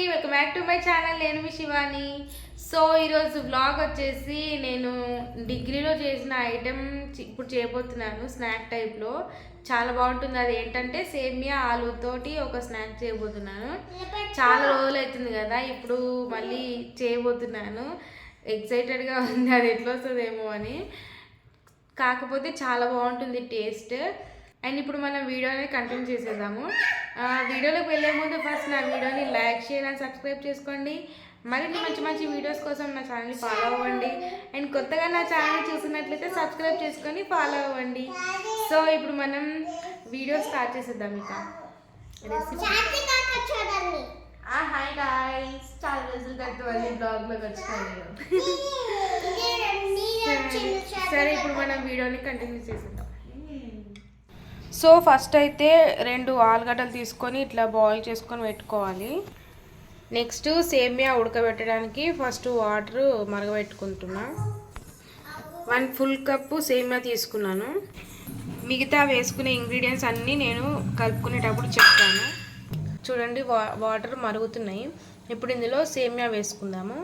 Welcome back to my channel. నేను మీ Shivani. So ఈరోజు vlog వచ్చేసి నేను డిగ్రీలో చేసిన ఐటెం ఇప్పుడు చేయబోతున్నాను. స్నాక్ టైప్లో చాలా బాగుంటుంది. అది ఏంటంటే సేమియా ఆలూతోటి ఒక స్నాక్ చేయబోతున్నాను. చాలా రోజులు అవుతుంది కదా, ఇప్పుడు మళ్ళీ చేయబోతున్నాను. ఎక్సైటెడ్గా ఉంది అది ఎట్లా వస్తుందేమో అని. కాకపోతే చాలా బాగుంటుంది టేస్ట్. అండ్ ఇప్పుడు మనం వీడియోని కంటిన్యూ చేసేద్దాము. వీడియోలోకి వెళ్ళే ముందు ఫస్ట్ నా వీడియోని లైక్, షేర్ అండ్ సబ్స్క్రైబ్ చేసుకోండి. మరిన్ని మంచి మంచి వీడియోస్ కోసం నా ఛానల్ని ఫాలో అవ్వండి. అండ్ కొత్తగా నా ఛానల్ని చూసినట్లయితే సబ్స్క్రైబ్ చేసుకొని ఫాలో అవ్వండి. సో ఇప్పుడు మనం వీడియో స్టార్ట్ చేసేద్దాం. ఇక హాయ్ గాయ్స్, చాలా రోజుల తర్వాత మళ్ళీ బ్లాగ్లోకి వచ్చాను. సరే ఇప్పుడు మనం వీడియోని కంటిన్యూ చేసేద్దాం. సో ఫస్ట్ అయితే 2 ఆలుగడ్డలు తీసుకొని ఇట్లా బాయిల్ చేసుకొని పెట్టుకోవాలి. నెక్స్ట్ సేమియా ఉడకబెట్టడానికి ఫస్ట్ వాటర్ మరగబెట్టుకుంటున్నా. 1 ఫుల్ కప్పు సేమియా తీసుకున్నాను. మిగతా వేసుకునే ఇంగ్రీడియంట్స్ అన్నీ నేను కలుపుకునేటప్పుడు చెప్తాను. చూడండి వాటర్ మరుగుతున్నాయి. ఇప్పుడు ఇందులో సేమియా వేసుకుందాము.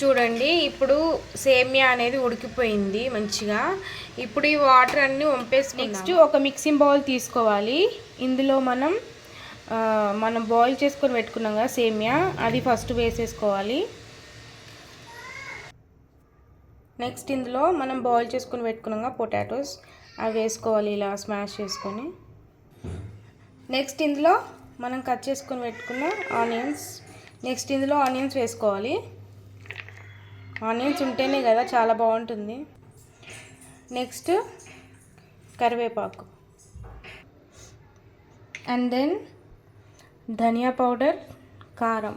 చూడండి ఇప్పుడు సేమియా అనేది ఉడికిపోయింది మంచిగా. ఇప్పుడు ఈ వాటర్ అన్నీ వంపేసి నెక్స్ట్ ఒక మిక్సింగ్ బౌల్ తీసుకోవాలి. ఇందులో మనం బాయిల్ చేసుకొని పెట్టుకున్నాం కదా సేమియా, అది ఫస్ట్ వేసేసుకోవాలి. నెక్స్ట్ ఇందులో మనం బాయిల్ చేసుకొని పెట్టుకున్నాం కదా పొటాటోస్, అవి వేసుకోవాలి ఇలా స్మాష్ చేసుకొని. నెక్స్ట్ ఇందులో మనం కట్ చేసుకొని పెట్టుకున్న ఆనియన్స్, నెక్స్ట్ ఇందులో ఆనియన్స్ వేసుకోవాలి. ఆనియన్స్ ఉంటేనే కదా చాలా బాగుంటుంది. నెక్స్ట్ కరివేపాకు అండ్ దెన్ ధనియా పౌడర్, కారం,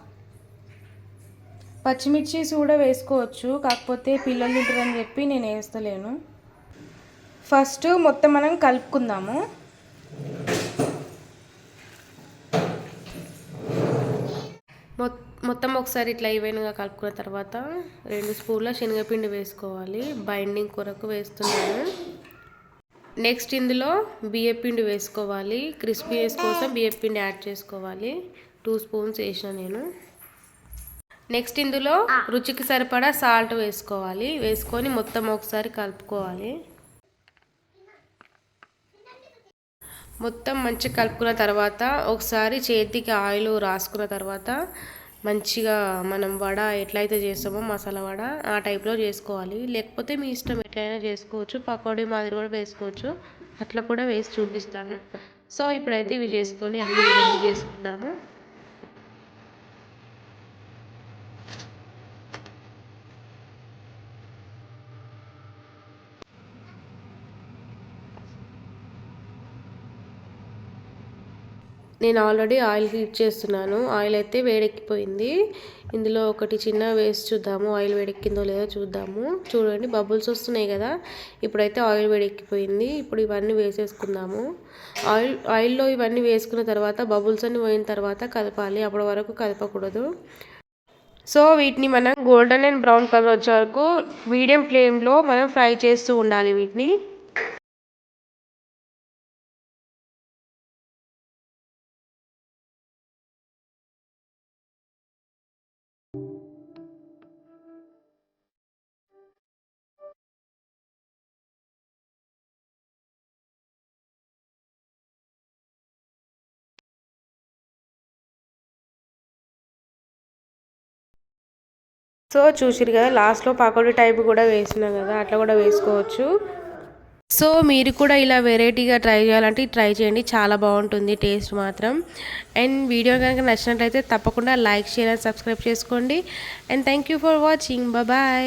పచ్చిమిర్చి కూడా వేసుకోవచ్చు. కాకపోతే పిల్లలు తింటారని చెప్పి నేను వేస్తలేను. ఫస్ట్ మొత్తం మనం కలుపుకుందాము. మొత్తం ఒకసారి ఇట్లా ఈవెన్గా కలుపుకున్న తర్వాత 2 స్పూన్ల శనగపిండి వేసుకోవాలి. బైండింగ్ కొరకు వేస్తున్నాను. నెక్స్ట్ ఇందులో బియ్యపిండి వేసుకోవాలి. క్రిస్పీనెస్ కోసం బియ్యపిండి యాడ్ చేసుకోవాలి. 2 స్పూన్స్ వేసిన నేను. నెక్స్ట్ ఇందులో రుచికి సరిపడా సాల్ట్ వేసుకోవాలి. వేసుకొని మొత్తం ఒకసారి కలుపుకోవాలి. మొత్తం మంచిగా కలుపుకున్న తర్వాత ఒకసారి చేతికి ఆయిల్ రాసుకున్న తర్వాత మంచిగా మనం వడ ఎట్లయితే చేస్తామో మసాలా వడ ఆ టైప్లో చేసుకోవాలి. లేకపోతే మీ ఇష్టం ఎట్లయినా చేసుకోవచ్చు. పకోడీ మాదిరి కూడా వేసుకోవచ్చు. అట్లా కూడా వేసి చూపిస్తాను. సో ఇప్పుడైతే ఇవి చేసుకొని అన్ని రెడీ చేసుకున్నాము. నేను ఆల్రెడీ ఆయిల్ హీట్ చేస్తున్నాను. ఆయిల్ అయితే వేడెక్కిపోయింది. ఇందులో ఒకటి చిన్న వేసి చూద్దాము, ఆయిల్ వేడెక్కిందో లేదో చూద్దాము. చూడండి బబుల్స్ వస్తున్నాయి కదా. ఇప్పుడైతే ఆయిల్ వేడెక్కిపోయింది. ఇప్పుడు ఇవన్నీ వేసేసుకుందాము. ఆయిల్లో ఇవన్నీ వేసుకున్న తర్వాత బబుల్స్ అన్ని పోయిన తర్వాత కదపాలి. అప్పటి వరకు కదపకూడదు. సో వీటిని మనం గోల్డెన్ అండ్ బ్రౌన్ కలర్ వచ్చే వరకు మీడియం ఫ్లేమ్లో మనం ఫ్రై చేస్తూ ఉండాలి వీటిని. సో చూసిరు కదా, లాస్ట్లో పకోడీ టైప్ కూడా వేసినా కదా, అట్లా కూడా వేసుకోవచ్చు. సో మీరు కూడా ఇలా వెరైటీగా ట్రై చేయాలంటే ట్రై చేయండి, చాలా బాగుంటుంది టేస్ట్ మాత్రం. అండ్ వీడియో కనుక నచ్చినట్లయితే తప్పకుండా లైక్, షేర్ అండ్ సబ్స్క్రైబ్ చేసుకోండి. And thank you for watching. Bye.